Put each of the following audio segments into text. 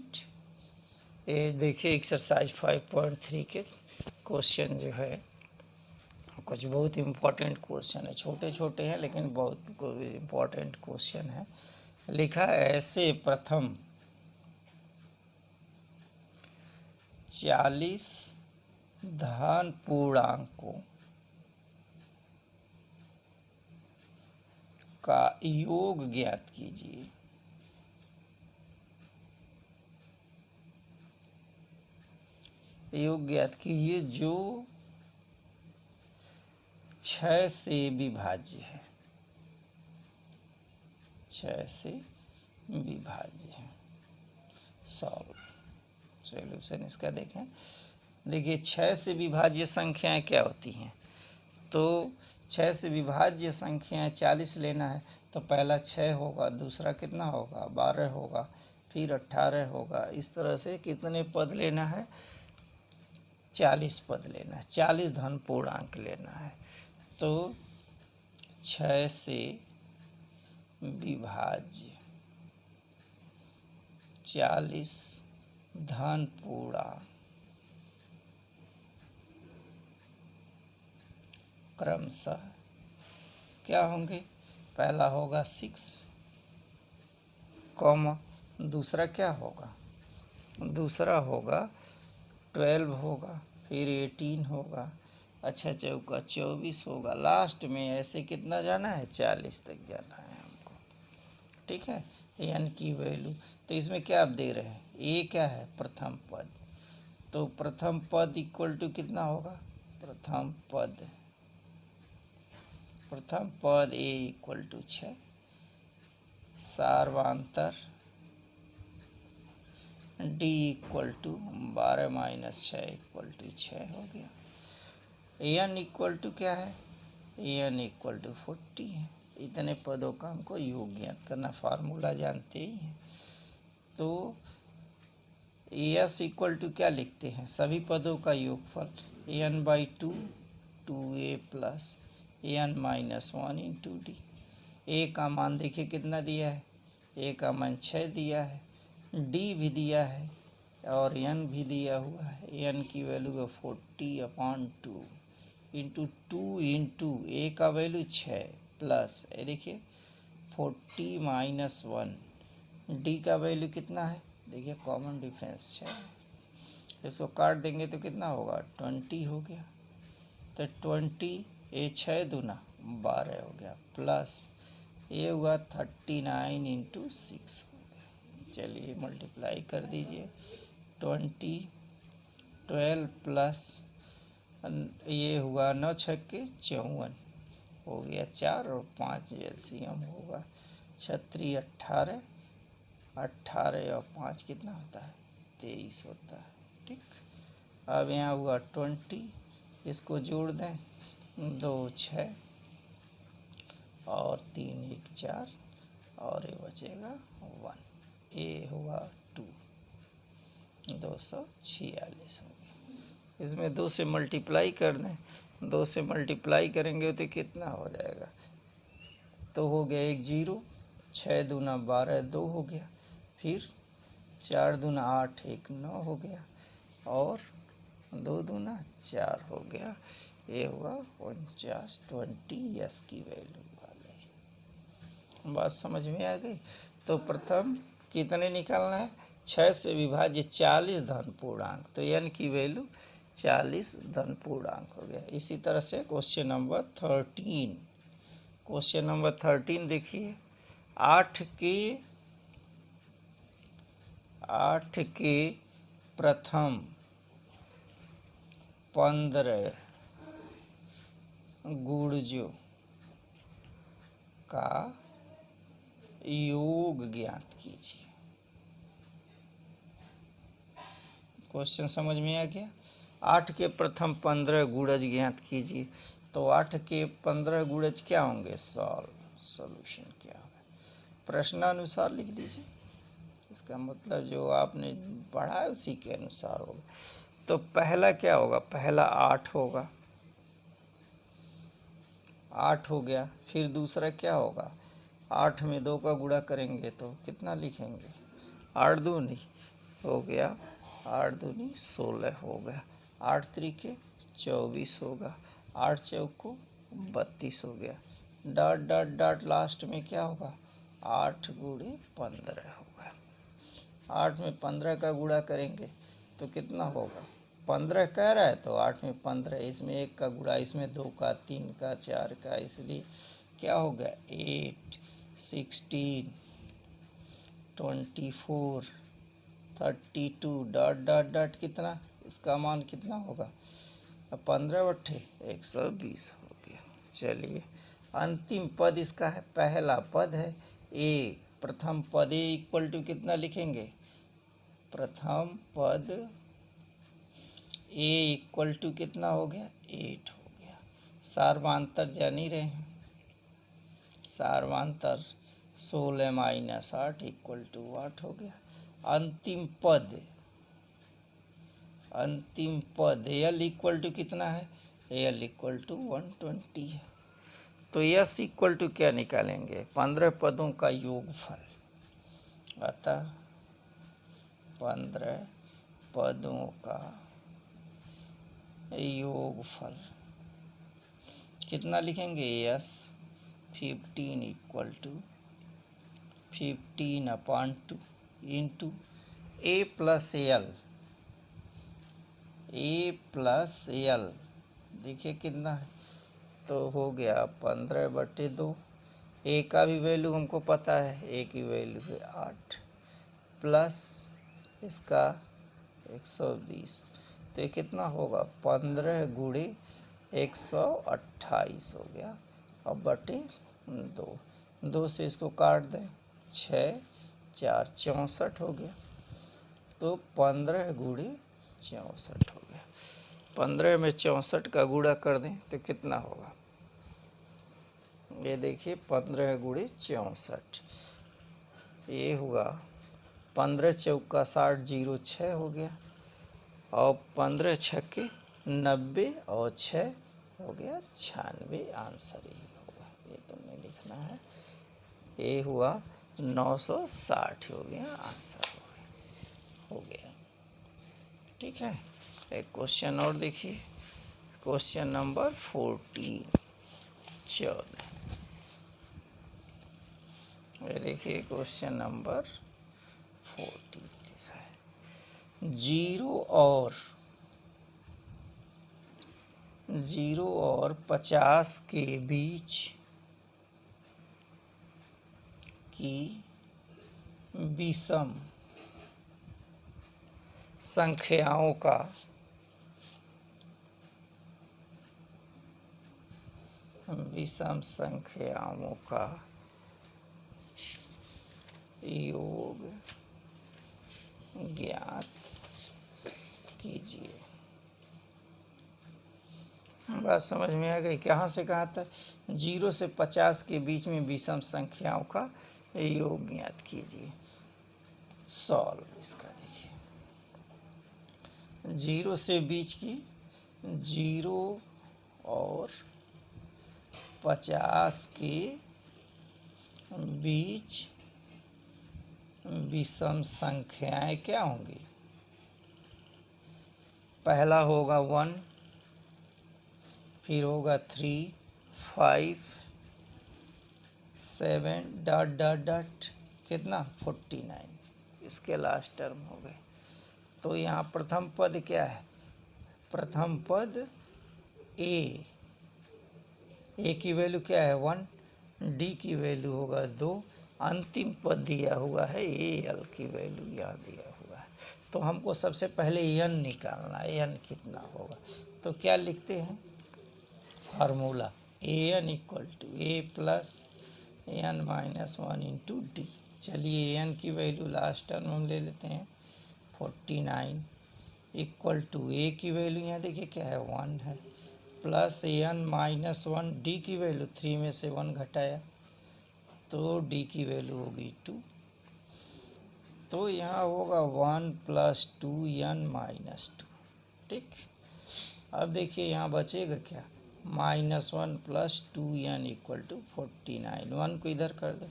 Point. ये देखिए exercise 5.3 के क्वेश्चन जो है कुछ बहुत इम्पोर्टेंट क्वेश्चन है, छोटे छोटे हैं लेकिन बहुत इम्पोर्टेंट क्वेश्चन है। लिखा है ऐसे प्रथम 40 धन पूर्णांकों का योग ज्ञात कीजिए। योग ज्ञात कीजिए जो 6 से विभाज्य है, 6 से विभाज्य है। सॉल्व सॉल्यूशन इसका देखें। देखिए 6 से विभाज्य संख्याएं क्या होती हैं, तो 6 से विभाज्य संख्याएं 40 लेना है तो पहला 6 होगा, दूसरा कितना होगा 12 होगा, फिर 18 होगा। इस तरह से कितने पद लेना है, 40 पद लेना है, 40 धन पूर्णांक लेना है। तो 6 से विभाज्य 40 धन पूर्णांक क्रमशः क्या होंगे, पहला होगा 6 कॉमा, दूसरा क्या होगा, दूसरा होगा 12 होगा, फिर 18 होगा, अच्छा चौका 24 होगा, लास्ट में ऐसे कितना जाना है 40 तक जाना है हमको। ठीक है, एन की वैल्यू तो इसमें क्या आप दे रहे हैं, ए क्या है प्रथम पद, तो प्रथम पद इक्वल टू कितना होगा, प्रथम पद ए इक्वल टू 6, सार्वांतर D equal to 12 minus 6 equal to 6 हो गया। एन इक्वल टू क्या है, एन इक्वल टू 40 है। इतने पदों का हमको योग ज्ञात करना, फार्मूला जानते ही हैं। तो एस इक्वल टू क्या लिखते हैं, सभी पदों का योगफल n/2 2a plus n minus 1 into D. A का मान देखिए कितना दिया है, ए का मान 6 दिया है, डी भी दिया है और n भी दिया हुआ है। n की वैल्यू है 40/2 इंटू 2 इंटू ए का वैल्यू 6 प्लस ये देखिए 40 माइनस 1, डी का वैल्यू कितना है, देखिए कॉमन डिफरेंस 6, इसको काट देंगे तो कितना होगा 20 हो गया। तो 20 ये 6 दूना 12 हो गया, प्लस ये हुआ 39 इंटू 6 हो गया। चलिए मल्टीप्लाई कर दीजिए, 20 12 प्लस ये हुआ 9 छक्के 54 हो गया, 4 और 5 एलसीएम होगा 36, 18 और 5 कितना होता है 23 होता है। ठीक, अब यहाँ हुआ 20, इसको जोड़ दें 2 6 और 3 1 4 और ये बचेगा 1, ये हुआ 2 246 हो गया। इसमें 2 से मल्टीप्लाई कर दें, 2 से मल्टीप्लाई करेंगे तो कितना हो जाएगा, तो हो गया 1 0, 6 दूना 12 2 हो गया, फिर 4 दूना 8 1 9 हो गया और 2 दूना 4 हो गया। ये हुआ 49 20 यस की वैल्यू वाले। बात समझ में आ गई। तो प्रथम कितने निकालना है, 6 से विभाज्य 40 धन पूर्णांक, तो n की वैल्यू 40 धन पूर्णांक हो गया। इसी तरह से क्वेश्चन नंबर 13, क्वेश्चन नंबर 13 देखिए, 8 के प्रथम 15 गुणजों का योग ज्ञात कीजिए। क्वेश्चन समझ में आ गया। 8 के प्रथम 15 गुणज ज्ञात कीजिए, तो 8 के 15 गुणज क्या होंगे, सॉल्यूशन क्या होगा, प्रश्नानुसार लिख दीजिए, इसका मतलब जो आपने पढ़ा है उसी के अनुसार होगा। तो पहला क्या होगा, पहला 8 होगा, 8 हो गया, फिर दूसरा क्या होगा, 8 में 2 का गुणा करेंगे तो कितना लिखेंगे 8 2 नहीं हो गया, 8 दूनी 16 हो गया, 8 त्रिके 24 होगा, 8 चौको 32 हो गया, डॉट डॉट डॉट लास्ट में क्या होगा, 8 गुणे 15 होगा। 8 में 15 का गुणा करेंगे तो कितना होगा, 15 कह रहा है तो 8 में 15, इसमें 1 का गुणा, इसमें 2 का, 3 का, 4 का, इसलिए क्या हो गया 8, 16, 24, 32 डॉट डॉट डॉट कितना, इसका मान कितना होगा, 15 बट्ठे 120 हो गया। चलिए अंतिम पद इसका है, पहला पद है ए, प्रथम पद ए इक्वल टू कितना लिखेंगे, प्रथम पद ए इक्वल टू कितना हो गया 8 हो गया। सार्वांतर जान ही रहे हैं, सार्वांतर 16 माइनस 8 इक्वल टू 8 हो गया। अंतिम पद एल इक्वल टू कितना है, एल इक्वल टू 120 है। तो यस इक्वल टू क्या निकालेंगे, 15 पदों का योगफल, अतः 15 पदों का योगफल कितना लिखेंगे, S 15 equal to 15/2 into a plus l, देखिए कितना है, तो हो गया 15/2, ए का भी वैल्यू हमको पता है, ए की वैल्यू है 8 प्लस इसका 120, तो ये कितना होगा 15 गुणे 128 हो गया, अब बटे 2 से इसको काट दें, 6 4 64 हो गया, तो 15 गुणे 64 हो गया। 15 में 64 का गुणा कर दें तो कितना होगा, ये देखिए 15 गुणे 64, ये हुआ 15 चौका 60, 0 6 हो गया, और 15 छक्के 90 और 6 हो गया 96, आंसर यही होगा, ये तुमने लिखना है, ये हुआ 960 हो गया, आंसर हो गया। ठीक है, एक क्वेश्चन और देखिए, क्वेश्चन नंबर 14, 14, ये देखिए क्वेश्चन नंबर 14, 0 और 50 के बीच की विषम संख्याओं का योग ज्ञात कीजिए। बात समझ में आ गई, कहाँ से कहाँ तक, 0 से 50 के बीच में विषम संख्याओं का योग ज्ञात कीजिए। सॉल्व इसका देखिए, 0 से बीच की, 0 और 50 के बीच विषम संख्याएं क्या होंगी, पहला होगा 1, फिर होगा 3, 5, 7 डॉट डॉट डॉट कितना 49, इसके लास्ट टर्म हो गए। तो यहाँ प्रथम पद क्या है, प्रथम पद ए की वैल्यू क्या है 1, डी की वैल्यू होगा 2, अंतिम पद दिया हुआ है ए एल की वैल्यू यहाँ दिया हुआ है। तो हमको सबसे पहले एन निकालना है, एन कितना होगा, तो क्या लिखते हैं formula, a n equal to a plus n minus 1 into d. चलिए एन की वैल्यू लास्ट टर्म हम ले लेते हैं 49 इक्वल टू ए की वैल्यू यहाँ देखिए क्या है 1 है, प्लस एन माइनस 1, डी की वैल्यू 3 में से 1 घटाया तो डी की वैल्यू होगी 2, तो यहाँ होगा 1 + 2n - 2। ठीक, अब देखिए यहाँ बचेगा क्या, -1 + 2n = 49, 1 को इधर कर दो,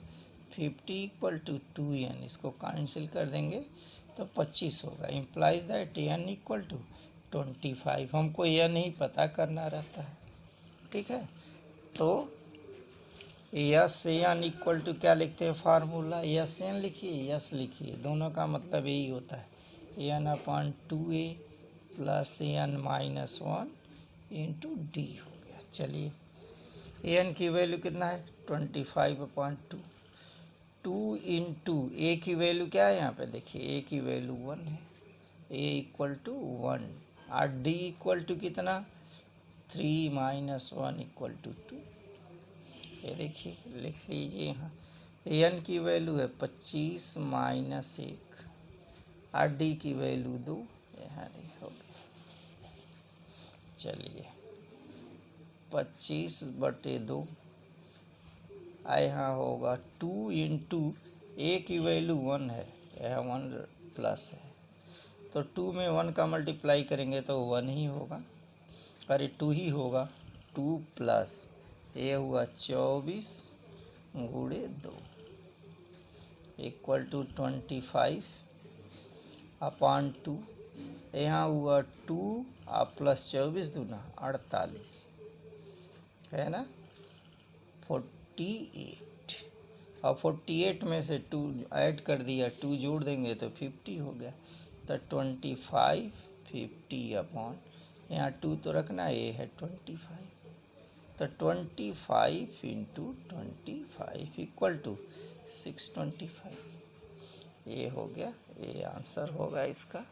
50 = 2n, इसको कैंसिल कर देंगे तो 25 होगा। Implies that n equal to 25। हमको n ही पता करना रहता है, ठीक है। तो यस एन इक्वल टू क्या लिखते हैं फार्मूला, यस एन लिखिए, यस लिखिए, दोनों का मतलब यही होता है n upon 2a plus n minus 1 into d हो गया। चलिए एन की वैल्यू कितना है 25/2, 2 इंटू ए की वैल्यू क्या है यहाँ पे देखिए, ए की वैल्यू 1 है, ए इक्वल टू 1 और डी इक्वल टू कितना 3 माइनस 1 इक्वल टू 2। ये देखिए लिख लीजिए यहाँ, एन की वैल्यू है 25 माइनस 1 और डी की वैल्यू 2, यहाँ हो गया। चलिए 25/2 यहाँ होगा 2 इंटू ए की वैल्यू 1 है, यहाँ 1 प्लस है, तो 2 में 1 का मल्टीप्लाई करेंगे तो 1 ही होगा, अरे 2 ही होगा, 2 प्लस ये हुआ 24 गुणे 2 इक्वल टू 25 अपॉन 2, यहाँ हुआ 2 और प्लस 24 दूना 48 है ना 48, और 48 में से 2 ऐड कर दिया, 2 जोड़ देंगे तो 50 हो गया। तो 25 50 अपॉन यहाँ 2 तो रखना, ये है 25, तो 25 इंटू 25 इक्वल टू 625, ये हो गया, ये आंसर होगा इसका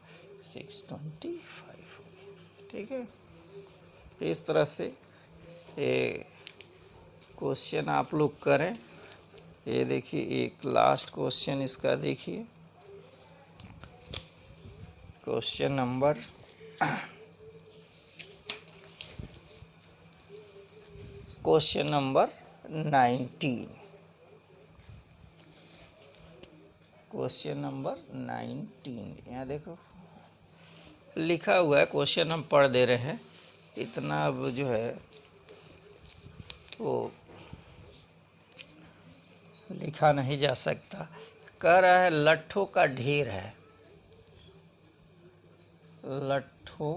625 हो गया, ठीक है। इस तरह से ये क्वेश्चन आप लोग करें। ये देखिए एक लास्ट क्वेश्चन इसका देखिए, क्वेश्चन नंबर 19। क्वेश्चन नंबर 19 यहाँ देखो लिखा हुआ है, क्वेश्चन हम पढ़ दे रहे हैं, इतना अब जो है वो लिखा नहीं जा सकता। कह रहा है लट्ठों का ढेर है, लट्ठों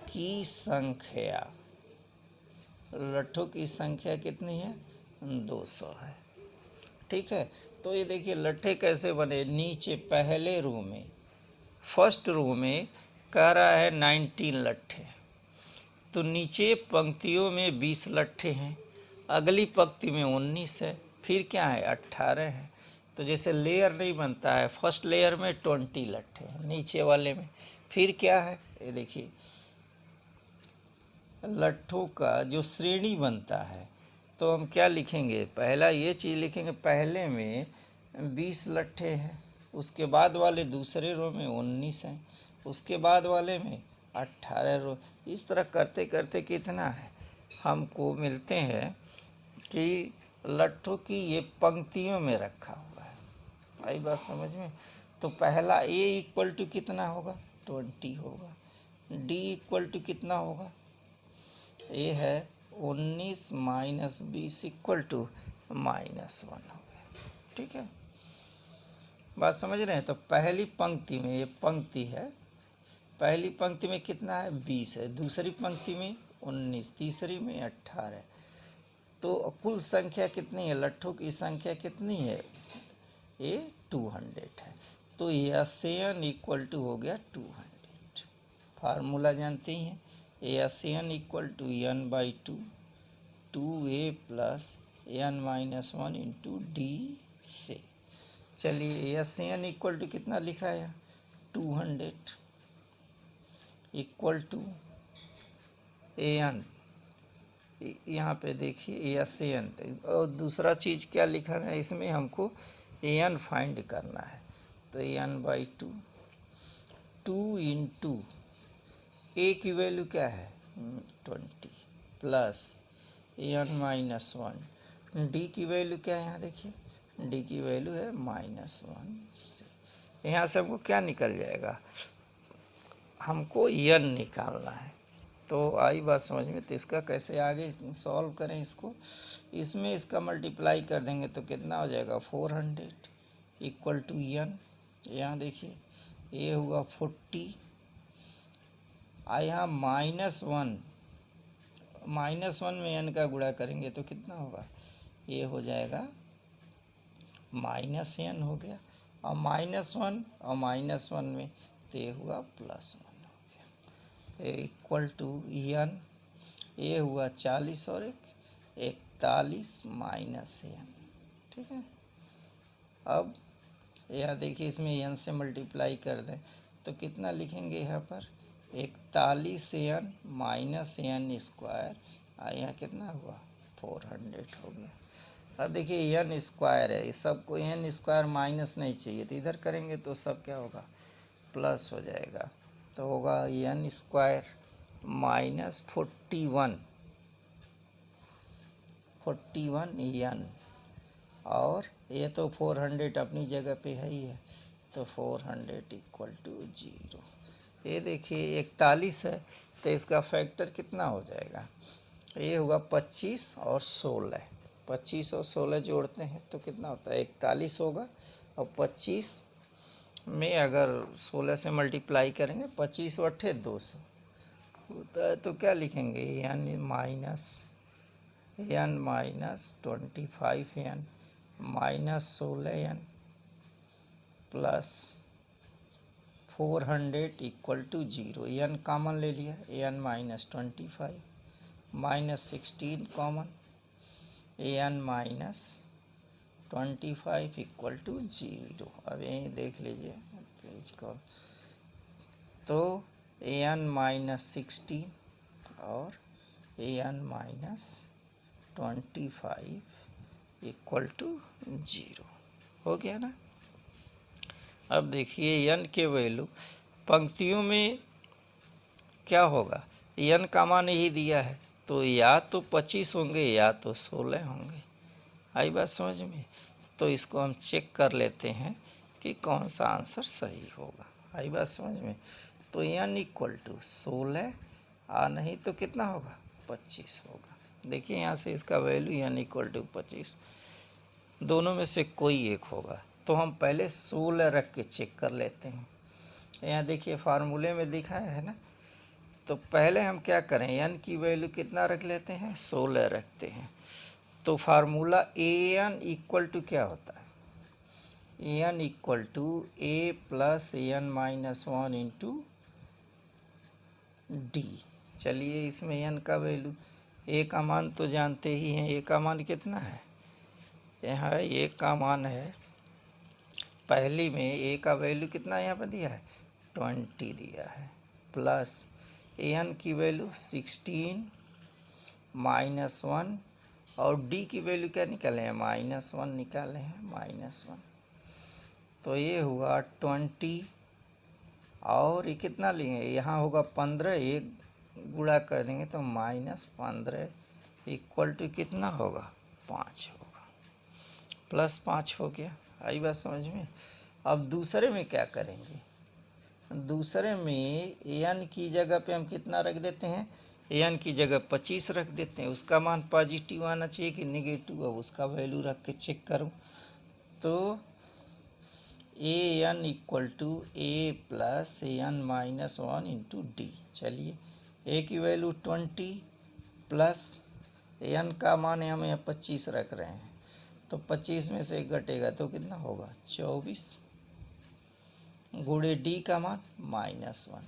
की संख्या, लट्ठों की संख्या कितनी है 200 है, ठीक है। तो ये देखिए लट्ठे कैसे बने, नीचे पहले रो में फर्स्ट रो में कह रहा है 19 लट्ठे, तो नीचे पंक्तियों में 20 लट्ठे हैं, अगली पंक्ति में 19 है, फिर क्या है 18 है। तो जैसे लेयर नहीं बनता है, फर्स्ट लेयर में 20 लट्ठे हैं नीचे वाले में, फिर क्या है ये देखिए लट्ठों का जो श्रेणी बनता है, तो हम क्या लिखेंगे, पहला ये चीज़ लिखेंगे, पहले में 20 लट्ठे हैं, उसके बाद वाले दूसरे रो में 19 हैं, उसके बाद वाले में 18 रो, इस तरह करते करते कितना है हमको मिलते हैं कि लट्ठों की ये पंक्तियों में रखा हुआ है। आई बात समझ में। तो पहला ए इक्वल टू कितना होगा 20 होगा, डी इक्वल टू कितना होगा, ए है 19 माइनस 20 इक्वल टू -1 हो गया, ठीक है। बात समझ रहे हैं। तो पहली पंक्ति में, ये पंक्ति है, पहली पंक्ति में कितना है 20 है, दूसरी पंक्ति में 19, तीसरी में 18, तो कुल संख्या कितनी है, लट्ठों की संख्या कितनी है, ये 200 है। तो एन इक्वल टू हो गया 200। फार्मूला जानते ही हैं, n equal to n/2 2a plus n-1 into d से। चलिए एन इक्वल टू कितना लिखा है 200 इक्वल टू एन, यहाँ पे देखिए एन, और दूसरा चीज़ क्या लिखा है इसमें, हमको एन फाइंड करना है, तो n/2 2 इंटू ए की वैल्यू क्या है 20 प्लस n-1, डी की वैल्यू क्या है यहाँ देखिए, डी की वैल्यू है -1 से। यहाँ से हमको क्या निकल जाएगा, हमको n निकालना है। तो आई बात समझ में। तो इसका कैसे आगे सॉल्व करें इसको, इसमें इसका मल्टीप्लाई कर देंगे तो कितना हो जाएगा 400 इक्वल टू n, यहाँ देखिए ये हुआ 40, यहाँ -1 में n का गुणा करेंगे तो कितना होगा, ये हो जाएगा -n हो गया, और -1 और -1 में तो ये हुआ +1 हो गया, इक्वल टू n, ये हुआ 40 और 41 -n। ठीक है, अब यहाँ देखिए इसमें n से मल्टीप्लाई कर दें तो कितना लिखेंगे यहाँ पर, 41n -n स्क्वायर, यहाँ कितना हुआ 400 हो गया। अब देखिए n स्क्वायर है, सबको n स्क्वायर माइनस नहीं चाहिए तो इधर करेंगे तो सब क्या होगा, प्लस हो जाएगा, तो होगा n स्क्वायर -41 n, और ये तो 400 अपनी जगह पे है ही है, तो 400 इक्वल टू 0। ये देखिए 41 है तो इसका फैक्टर कितना हो जाएगा, ये होगा 25 और 16, 25 और 16 जोड़ते हैं तो कितना होता है 41 होगा, और 25 में अगर 16 से मल्टीप्लाई करेंगे 25 और 8 200 होता है, तो क्या लिखेंगे n -25n -16n plus 400 equal to 0, n common ले लिया, n -25 -16 common, n -25 equal to 0। अब यहीं देख लीजिए पेज को, तो n -16 और n -25 इक्वल टू 0 हो गया ना। अब देखिए n के वैल्यू पंक्तियों में क्या होगा, n का मान यही दिया है, तो या तो 25 होंगे या तो 16 होंगे। आई बात समझ में, तो इसको हम चेक कर लेते हैं कि कौन सा आंसर सही होगा। आई बात समझ में, तो n इक्वल टू 16 और नहीं तो कितना होगा 25 होगा। देखिए यहाँ से इसका वैल्यू n इक्वल टू 25, दोनों में से कोई एक होगा, तो हम पहले 16 रख के चेक कर लेते हैं। यहाँ देखिए फार्मूले में दिखाया है ना, तो पहले हम क्या करें, n की वैल्यू कितना रख लेते हैं, 16 रखते हैं। तो फार्मूला an इक्वल टू क्या होता है, an equal to a plus n -1 into d। चलिए इसमें n का वैल्यू, a का मान तो जानते ही हैं, a का मान कितना है, यहाँ a का मान है, पहली में a का वैल्यू कितना यहाँ पर दिया है 20 दिया है, प्लस n की वैल्यू 16 -1, और d की वैल्यू क्या निकाले हैं -1 निकाले हैं, -1, तो ये हुआ 20, और ये कितना लेंगे, यहाँ होगा 15, एक गुणा कर देंगे तो -15 इक्वल टू कितना होगा 5 होगा, +5 हो गया। आई बात समझ में। अब दूसरे में क्या करेंगे, दूसरे में n की जगह पे हम कितना रख देते हैं, n की जगह 25 रख देते हैं, उसका मान पॉजिटिव आना चाहिए कि नेगेटिव, अब उसका वैल्यू रख के चेक करूं तो an equal to a plus n -1 into d. चलिए a की वैल्यू 20 प्लस n का मान हम यहाँ 25 रख रहे हैं, तो 25 में से घटेगा तो कितना होगा 24, गुणे डी का मान -1,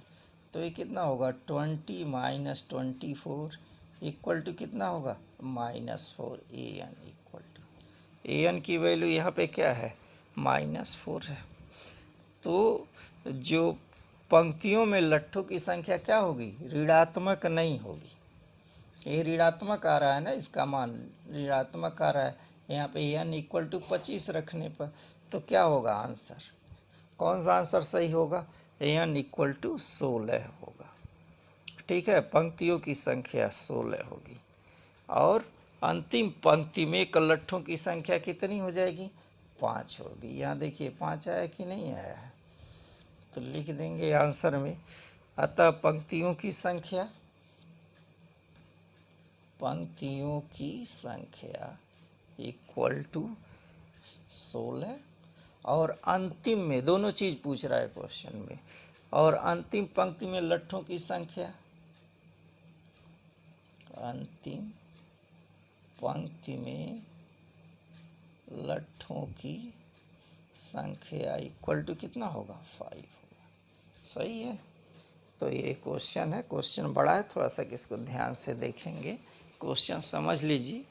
तो ये कितना होगा 20 -24 इक्वल टू कितना होगा -4। an इक्वल टू, an की वैल्यू यहाँ पे क्या है -4 है, तो जो पंक्तियों में लट्ठों की संख्या क्या होगी, ऋणात्मक नहीं होगी। ये ऋणात्मक आ रहा है ना, इसका मान ऋणात्मक आ रहा है, यहाँ पे n इक्वल टू 25 रखने पर, तो क्या होगा आंसर, कौन सा आंसर सही होगा, n इक्वल टू 16 होगा। ठीक है, पंक्तियों की संख्या 16 होगी, और अंतिम पंक्ति में लट्ठों की संख्या कितनी हो जाएगी 5 होगी। यहाँ देखिए 5 आया कि नहीं आया है, तो लिख देंगे आंसर में, अतः पंक्तियों की संख्या इक्वल टू 16, और अंतिम में दोनों चीज़ पूछ रहा है क्वेश्चन में, और अंतिम पंक्ति में लट्ठों की संख्या, अंतिम पंक्ति में लट्ठों की संख्या इक्वल टू कितना होगा, 5 होगा। सही है। तो ये क्वेश्चन है, क्वेश्चन बड़ा है, थोड़ा सा इसको ध्यान से देखेंगे। क्वेश्चन समझ लीजिए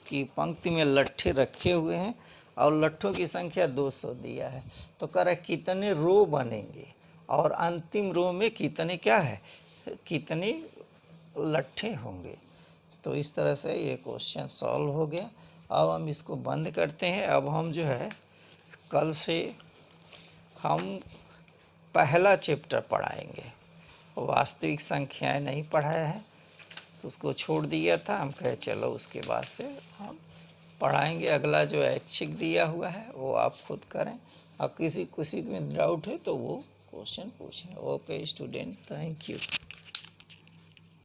कि पंक्ति में लट्ठे रखे हुए हैं और लट्ठों की संख्या 200 दिया है, तो कह रहा है कितने रो बनेंगे और अंतिम रो में कितने क्या है, कितने लट्ठे होंगे। तो इस तरह से ये क्वेश्चन सॉल्व हो गया। अब हम इसको बंद करते हैं। अब हम जो है कल से हम पहला चैप्टर पढ़ाएंगे, वास्तविक संख्याएं नहीं पढ़ाया है, उसको छोड़ दिया था। हम कहे चलो उसके बाद से हम पढ़ाएंगे। अगला जो ऐच्छिक दिया हुआ है वो आप खुद करें, और किसी में डाउट है तो वो क्वेश्चन पूछें। Okay student, thank you.